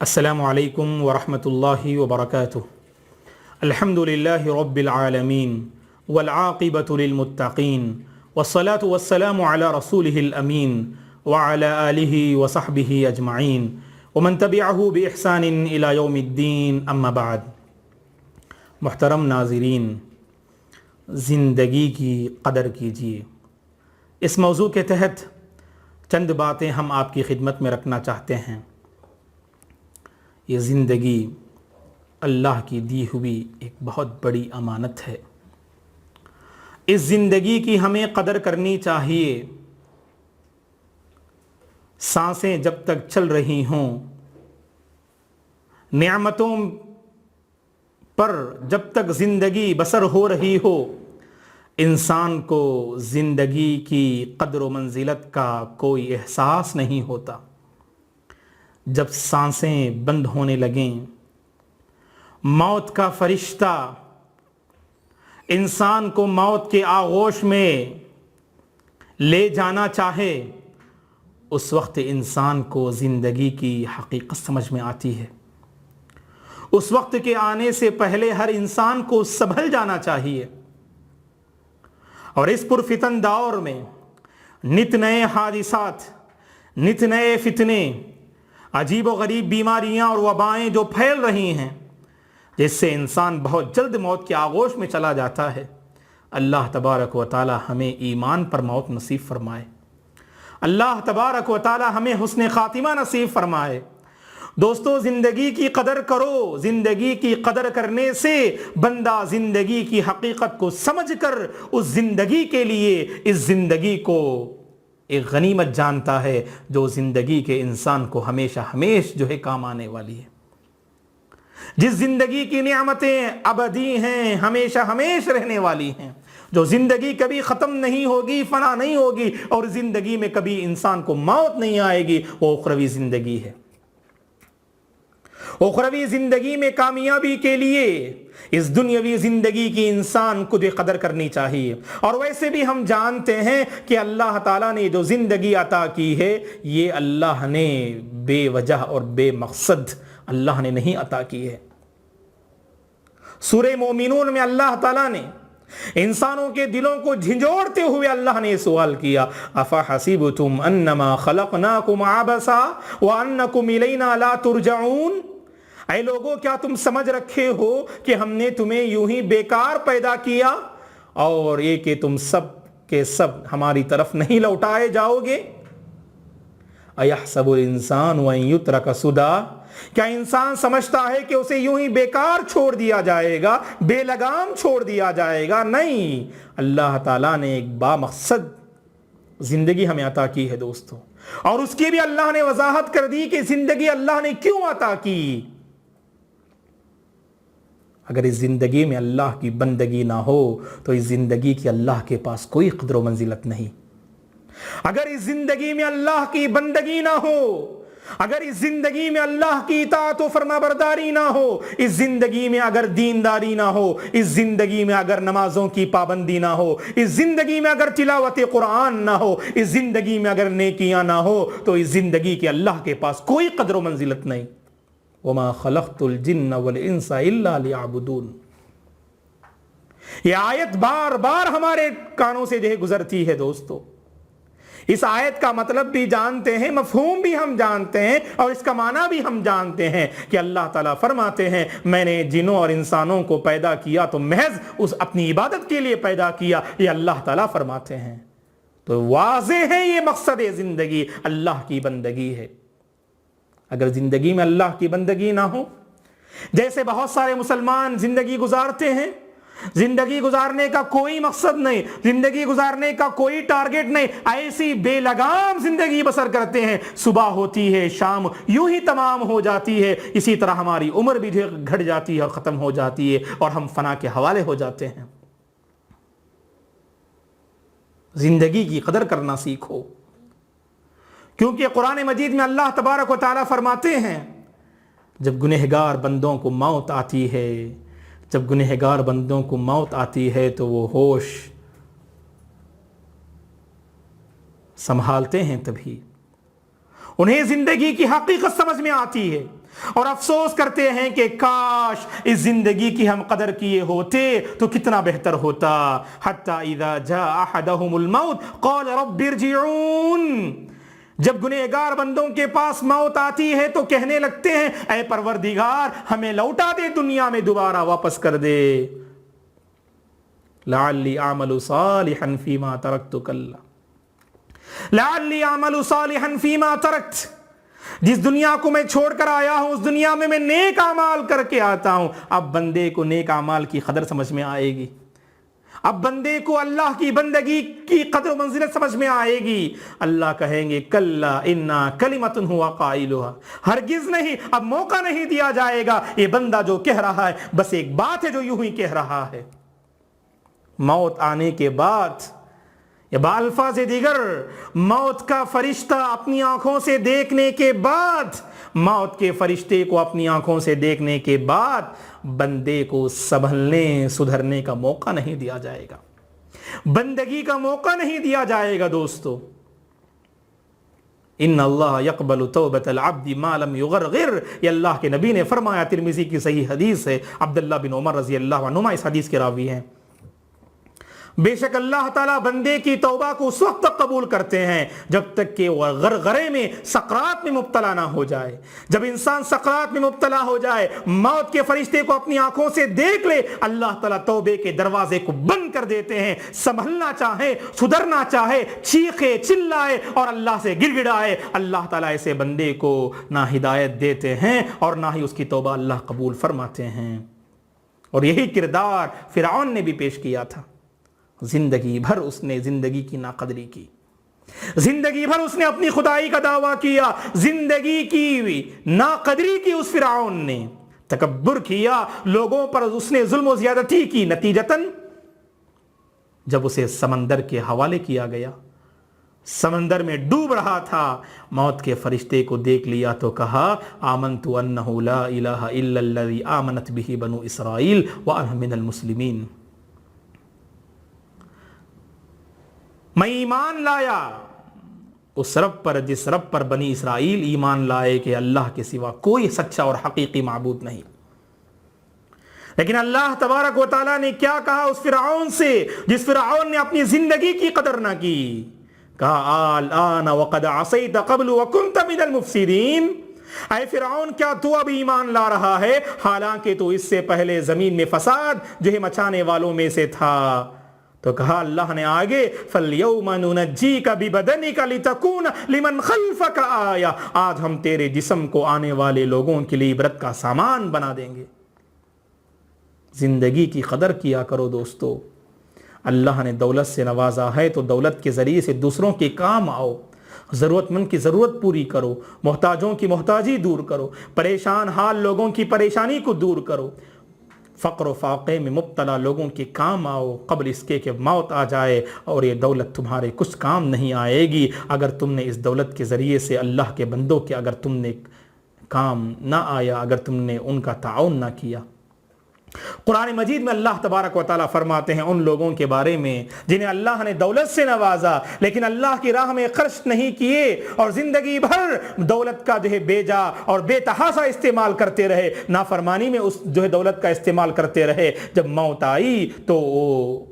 السلام علیکم ورحمۃ اللہ وبرکاتہ۔ الحمد للہ رب العالمین والعاقبۃ للمتقین والصلاة والسلام علی رسولہ الامین وعلی آلہ وصحبہ اجمعین ومن تبعہ بإحسان الی یوم الدین، اما بعد۔ محترم ناظرین، زندگی کی قدر کیجیے۔ اس موضوع کے تحت چند باتیں ہم آپ کی خدمت میں رکھنا چاہتے ہیں۔ یہ زندگی اللہ کی دی ہوئی ایک بہت بڑی امانت ہے۔ اس زندگی کی ہمیں قدر کرنی چاہیے۔ سانسیں جب تک چل رہی ہوں، نعمتوں پر جب تک زندگی بسر ہو رہی ہو، انسان کو زندگی کی قدر و منزلت کا کوئی احساس نہیں ہوتا۔ جب سانسیں بند ہونے لگیں، موت کا فرشتہ انسان کو موت کے آغوش میں لے جانا چاہے، اس وقت انسان کو زندگی کی حقیقت سمجھ میں آتی ہے۔ اس وقت کے آنے سے پہلے ہر انسان کو سنبھل جانا چاہیے، اور اس پرفتن دور میں نت نئے حادثات، نت نئے فتنے، عجیب و غریب بیماریاں اور وبائیں جو پھیل رہی ہیں، جس سے انسان بہت جلد موت کے آغوش میں چلا جاتا ہے۔ اللہ تبارک و تعالی ہمیں ایمان پر موت نصیب فرمائے۔ اللہ تبارک و تعالی ہمیں حسن خاتمہ نصیب فرمائے۔ دوستو، زندگی کی قدر کرو۔ زندگی کی قدر کرنے سے بندہ زندگی کی حقیقت کو سمجھ کر اس زندگی کے لیے اس زندگی کو ایک غنیمت جانتا ہے، جو زندگی کے انسان کو ہمیشہ جو ہے کام آنے والی ہے۔ جس زندگی کی نعمتیں ابدی ہیں، ہمیشہ رہنے والی ہیں، جو زندگی کبھی ختم نہیں ہوگی، فنا نہیں ہوگی، اور زندگی میں کبھی انسان کو موت نہیں آئے گی، وہ اخروی زندگی ہے۔ اخروی زندگی میں کامیابی کے لیے اس دنیاوی زندگی کی انسان کو جو قدر کرنی چاہیے۔ اور ویسے بھی ہم جانتے ہیں کہ اللہ تعالیٰ نے جو زندگی عطا کی ہے، یہ اللہ نے بے وجہ اور بے مقصد اللہ نے نہیں عطا کی ہے۔ سورہ مومنون میں اللہ تعالیٰ نے انسانوں کے دلوں کو جھنجھوڑتے ہوئے اللہ نے سوال کیا، افحسبتم انما خلقناکم عبثا وانکم الینا لا ترجعون۔ اے لوگوں، کیا تم سمجھ رکھے ہو کہ ہم نے تمہیں یوں ہی بیکار پیدا کیا اور یہ کہ تم سب کے سب ہماری طرف نہیں لوٹائے جاؤ گے؟ ایحسب الانسان ان یترک سدی۔ کیا انسان سمجھتا ہے کہ اسے یوں ہی بیکار چھوڑ دیا جائے گا، بے لگام چھوڑ دیا جائے گا؟ نہیں، اللہ تعالیٰ نے ایک بامقصد زندگی ہمیں عطا کی ہے دوستو، اور اس کی بھی اللہ نے وضاحت کر دی کہ زندگی اللہ نے کیوں عطا کی۔ اگر اس زندگی میں اللہ کی بندگی نہ ہو تو اس زندگی کی اللہ کے پاس کوئی قدر و منزلت نہیں۔ اگر اس زندگی میں اللہ کی بندگی نہ ہو، اگر اس زندگی میں اللہ کی اطاعت و فرما برداری نہ ہو، اس زندگی میں اگر دینداری نہ ہو، اس زندگی میں اگر نمازوں کی پابندی نہ ہو، اس زندگی میں اگر تلاوت قرآن نہ ہو، اس زندگی میں اگر نیکیاں نہ ہو، تو اس زندگی کے اللہ کے پاس کوئی قدر و منزلت نہیں۔ وَمَا خَلَقْتُ الْجِنَّ وَالْإِنسَ إِلَّا لِيَعْبُدُونَ۔ یہ آیت بار بار ہمارے کانوں سے جو ہے گزرتی ہے دوستو۔ اس آیت کا مطلب بھی جانتے ہیں، مفہوم بھی ہم جانتے ہیں، اور اس کا معنی بھی ہم جانتے ہیں کہ اللہ تعالیٰ فرماتے ہیں، میں نے جنوں اور انسانوں کو پیدا کیا تو محض اس اپنی عبادت کے لیے پیدا کیا، یہ اللہ تعالیٰ فرماتے ہیں۔ تو واضح ہے یہ مقصد زندگی اللہ کی بندگی ہے۔ اگر زندگی میں اللہ کی بندگی نہ ہو، جیسے بہت سارے مسلمان زندگی گزارتے ہیں، زندگی گزارنے کا کوئی مقصد نہیں، زندگی گزارنے کا کوئی ٹارگٹ نہیں، ایسی بے لگام زندگی بسر کرتے ہیں، صبح ہوتی ہے شام یوں ہی تمام ہو جاتی ہے، اسی طرح ہماری عمر بھی گھٹ جاتی ہے اور ختم ہو جاتی ہے، اور ہم فنا کے حوالے ہو جاتے ہیں۔ زندگی کی قدر کرنا سیکھو، کیونکہ قرآن مجید میں اللہ تبارک و تعالیٰ فرماتے ہیں، جب گنہگار بندوں کو موت آتی ہے، جب گنہگار بندوں کو موت آتی ہے تو وہ ہوش سنبھالتے ہیں، تبھی انہیں زندگی کی حقیقت سمجھ میں آتی ہے۔ اور افسوس کرتے ہیں کہ کاش اس زندگی کی ہم قدر کیے ہوتے تو کتنا بہتر ہوتا. حتی اذا جاء احدهم الموت قال رب ارجعون. جب گنہگار بندوں کے پاس موت آتی ہے تو کہنے لگتے ہیں اے پروردگار ہمیں لوٹا دے, دنیا میں دوبارہ واپس کر دے. لعلی اعمل صالحا فیما ترکت کلا لعلی اعمل صالحا فیما ترکت. جس دنیا کو میں چھوڑ کر آیا ہوں اس دنیا میں نیک اعمال کر کے آتا ہوں. اب بندے کو نیک اعمال کی قدر سمجھ میں آئے گی, اب بندے کو اللہ کی بندگی کی قدر و منزلت سمجھ میں آئے گی. اللہ کہیں گے کلا انا کلمۃ ہوا قائلها. ہرگز نہیں, اب موقع نہیں دیا جائے گا. یہ بندہ جو کہہ رہا ہے بس ایک بات ہے جو یوں ہی کہہ رہا ہے. موت آنے کے بعد یا بالفاظ دیگر موت کا فرشتہ اپنی آنکھوں سے دیکھنے کے بعد, موت کے فرشتے کو اپنی آنکھوں سے دیکھنے کے بعد بندے کو سنبھلنے سدھرنے کا موقع نہیں دیا جائے گا, بندگی کا موقع نہیں دیا جائے گا. دوستو ان اللہ یقبل توبۃ العبد ما لم یغرغر, یہ اللہ کے نبی نے فرمایا. ترمذی کی صحیح حدیث ہے. عبداللہ بن عمر رضی اللہ عنہما اس حدیث کے راوی ہیں. بے شک اللہ تعالیٰ بندے کی توبہ کو اس وقت تک قبول کرتے ہیں جب تک کہ وہ غرغرے میں سقرات میں مبتلا نہ ہو جائے. جب انسان سقرات میں مبتلا ہو جائے, موت کے فرشتے کو اپنی آنکھوں سے دیکھ لے, اللہ تعالیٰ توبے کے دروازے کو بند کر دیتے ہیں. سنبھلنا چاہے, سدھرنا چاہے, چیخے چلائے اور اللہ سے گر گڑائے, اللہ تعالیٰ ایسے بندے کو نہ ہدایت دیتے ہیں اور نہ ہی اس کی توبہ اللہ قبول فرماتے ہیں. اور یہی کردار فرعون نے بھی پیش کیا تھا. زندگی بھر اس نے زندگی کی ناقدری کی, زندگی بھر اس نے اپنی خدائی کا دعویٰ کیا, زندگی کی ناقدری کی اس فرعون نے, تکبر کیا, لوگوں پر اس نے ظلم و زیادتی کی. نتیجتاً جب اسے سمندر کے حوالے کیا گیا, سمندر میں ڈوب رہا تھا, موت کے فرشتے کو دیکھ لیا تو کہا آمنت انہ لا الہ الا الذی آمنت بہ بنو اسرائیل وانا من المسلمین. میں ایمان لایا اس رب پر جس رب پر بنی اسرائیل ایمان لائے کہ اللہ کے سوا کوئی سچا اور حقیقی معبود نہیں. لیکن اللہ تبارک و تعالیٰ نے کیا کہا اس فرعون سے جس فرعون نے اپنی زندگی کی قدر نہ کی؟ کہا الآن وقد عصیت قبل وکنت من المفسدین. اے فرعون کیا تو اب ایمان لا رہا ہے حالانکہ تو اس سے پہلے زمین میں فساد جو ہے مچانے والوں میں سے تھا. تو کہا اللہ نے آگے فَالْيَوْمَ نُنَجِّيكَ بِبَدَنِكَ لِتَكُونَ لِمَنْ خَلْفَكَ آیَةً. آج ہم تیرے جسم کو آنے والے لوگوں کے لیے عبرت کا سامان بنا دیں گے. زندگی کی قدر کیا کرو دوستو. اللہ نے دولت سے نوازا ہے تو دولت کے ذریعے سے دوسروں کے کام آؤ, ضرورت مند کی ضرورت پوری کرو, محتاجوں کی محتاجی دور کرو, پریشان حال لوگوں کی پریشانی کو دور کرو, فقر و فاقے میں مبتلا لوگوں کے کام آؤ قبل اس کے کہ موت آ جائے اور یہ دولت تمہارے کچھ کام نہیں آئے گی اگر تم نے اس دولت کے ذریعے سے اللہ کے بندوں کے اگر تم نے کام نہ آیا, اگر تم نے ان کا تعاون نہ کیا. قرآن مجید میں اللہ تبارک و تعالیٰ فرماتے ہیں ان لوگوں کے بارے میں جنہیں اللہ نے دولت سے نوازا لیکن اللہ کی راہ میں خرچ نہیں کیے اور زندگی بھر دولت کا جو ہے بیجا اور بے تحاشا استعمال کرتے رہے, نافرمانی میں اس جو ہے دولت کا استعمال کرتے رہے. جب موت آئی تو وہ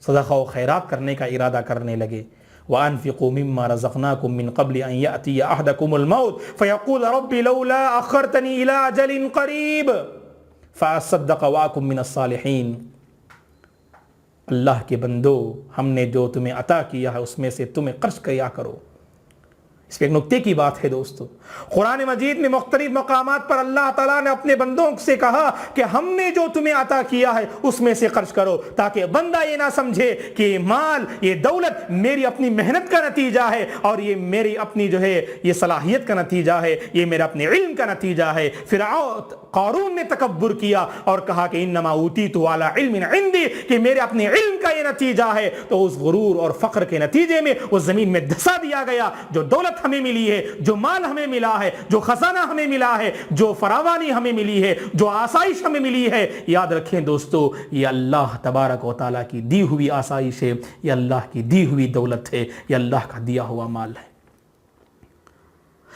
صدقہ و خیرات کرنے کا ارادہ کرنے لگے. وَأَنفِقُوا مِمَّا رَزَقْنَاكُم مِّن قَبْلِ أَن يَأْتِيَ أَحَدَكُمُ الْمَوْتُ فَيَقُولَ رَبِّ لَوْلَا أَخَّرْتَنِي إِلَىٰ أَجَلٍ قَرِيبٍ فَأَصَّدَّقَ وَأَكُن مِّنَ الصَّالِحِينَ. اللہ کے بندو, ہم نے جو تمہیں عطا کیا ہے اس میں سے تمہیں خرچ کیا کرو. اس پہ ایک نکتے کی بات ہے دوستو. قرآن مجید میں مختلف مقامات پر اللہ تعالیٰ نے اپنے بندوں سے کہا کہ ہم نے جو تمہیں عطا کیا ہے اس میں سے خرچ کرو, تاکہ بندہ یہ نہ سمجھے کہ یہ مال یہ دولت میری اپنی محنت کا نتیجہ ہے اور یہ میری اپنی جو ہے یہ صلاحیت کا نتیجہ ہے, یہ میرا اپنے علم کا نتیجہ ہے. قارون نے تکبر کیا اور کہا کہ انما اوتیت علی علم عندی, کہ میرے اپنے علم کا یہ نتیجہ ہے. تو اس غرور اور فخر کے نتیجے میں اس زمین میں دھسا دیا گیا. جو دولت ہمیں ملی ہے, جو مال ہمیں ملا ہے, جو خزانہ ہمیں ملا ہے, جو فراوانی ہمیں ملی ہے, جو آسائش ہمیں ملی ہے, یاد رکھیں دوستو یہ اللہ تبارک و تعالیٰ کی دی ہوئی آسائش ہے, یہ اللہ کی دی ہوئی دولت ہے, یہ اللہ کا دیا ہوا مال ہے.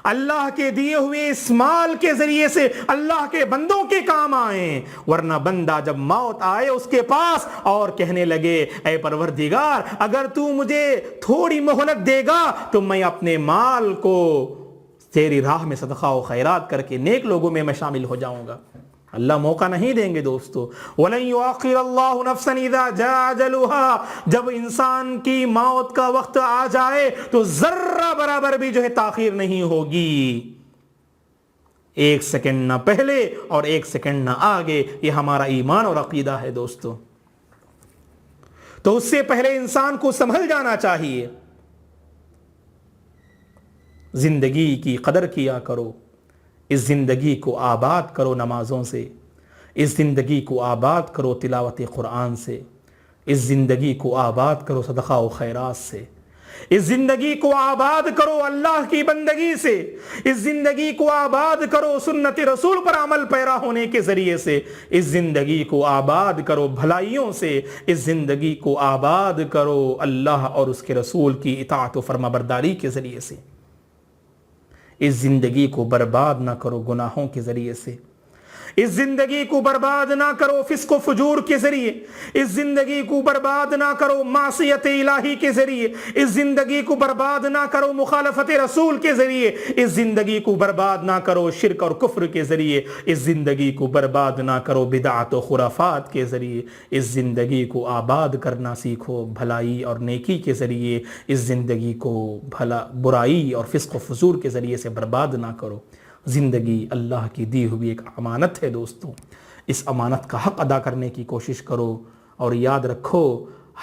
اللہ کے دیے ہوئے اس مال کے ذریعے سے اللہ کے بندوں کے کام آئیں، ورنہ بندہ جب موت آئے اس کے پاس اور کہنے لگے اے پروردگار اگر تو مجھے تھوڑی مہلت دے گا تو میں اپنے مال کو تیری راہ میں صدقہ و خیرات کر کے نیک لوگوں میں شامل ہو جاؤں گا۔ اللہ موقع نہیں دیں گے دوستو۔ وَلَن يُؤَخِّرَ اللَّهُ نَفْسًا إِذَا جَاءَ أَجَلُهَا، جب انسان کی موت کا وقت آ جائے تو ذرہ برابر بھی جو ہے تاخیر نہیں ہوگی، ایک سیکنڈ نہ پہلے اور ایک سیکنڈ نہ آگے۔ یہ ہمارا ایمان اور عقیدہ ہے دوستو۔ تو اس سے پہلے انسان کو سنبھل جانا چاہیے، زندگی کی قدر کیا کرو، اس زندگی کو آباد کرو نمازوں سے، اس زندگی کو آباد کرو تلاوت قرآن سے، اس زندگی کو آباد کرو صدقہ و خیرات سے، اس زندگی کو آباد کرو اللہ کی بندگی سے، اس زندگی کو آباد کرو سنت رسول پر عمل پیرا ہونے کے ذریعے سے، اس زندگی کو آباد کرو بھلائیوں سے، اس زندگی کو آباد کرو اللہ اور اس کے رسول کی اطاعت و فرمانبرداری کے ذریعے سے۔ اس زندگی کو برباد نہ کرو گناہوں کے ذریعے سے، اس زندگی کو برباد نہ کرو فسق و فجور کے ذریعے، اس زندگی کو برباد نہ کرو معصیت الہی کے ذریعے، اس زندگی کو برباد نہ کرو مخالفت رسول کے ذریعے، اس زندگی کو برباد نہ کرو شرک اور کفر کے ذریعے، اس زندگی کو برباد نہ کرو بدعت و خرافات کے ذریعے، اس زندگی کو آباد کرنا سیکھو بھلائی اور نیکی کے ذریعے، اس زندگی کو برائی اور فسق و فجور کے ذریعے سے برباد نہ کرو۔ زندگی اللہ کی دی ہوئی ایک امانت ہے دوستو، اس امانت کا حق ادا کرنے کی کوشش کرو، اور یاد رکھو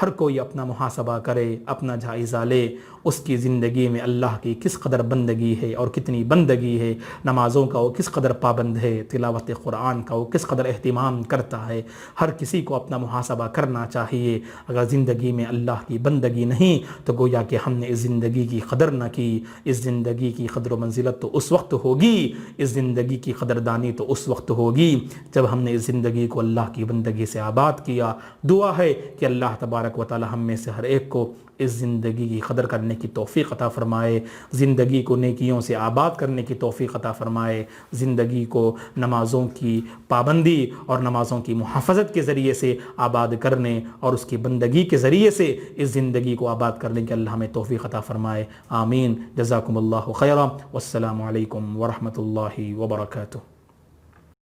ہر کوئی اپنا محاسبہ کرے، اپنا جائزہ لے، اس کی زندگی میں اللہ کی کس قدر بندگی ہے اور کتنی بندگی ہے، نمازوں کا وہ کس قدر پابند ہے، تلاوت قرآن کا وہ کس قدر اہتمام کرتا ہے۔ ہر کسی کو اپنا محاسبہ کرنا چاہیے۔ اگر زندگی میں اللہ کی بندگی نہیں تو گویا کہ ہم نے اس زندگی کی قدر نہ کی۔ اس زندگی کی قدر و منزلت تو اس وقت ہوگی، اس زندگی کی قدردانی تو اس وقت ہوگی جب ہم نے اس زندگی کو اللہ کی بندگی سے آباد کیا۔ دعا ہے کہ اللہ تبارک و تعالی ہم میں سے ہر ایک کو اس زندگی کی قدر کرنے کی توفیق عطا فرمائے، زندگی کو نیکیوں سے آباد کرنے کی توفیق عطا فرمائے، زندگی کو نمازوں کی پابندی اور نمازوں کی محافظت کے ذریعے سے آباد کرنے اور اس کی بندگی کے ذریعے سے اس زندگی کو آباد کرنے کے اللہ ہمیں توفیق عطا فرمائے۔ آمین۔ جزاکم اللہ خیرا، والسلام علیکم ورحمۃ اللہ وبرکاتہ۔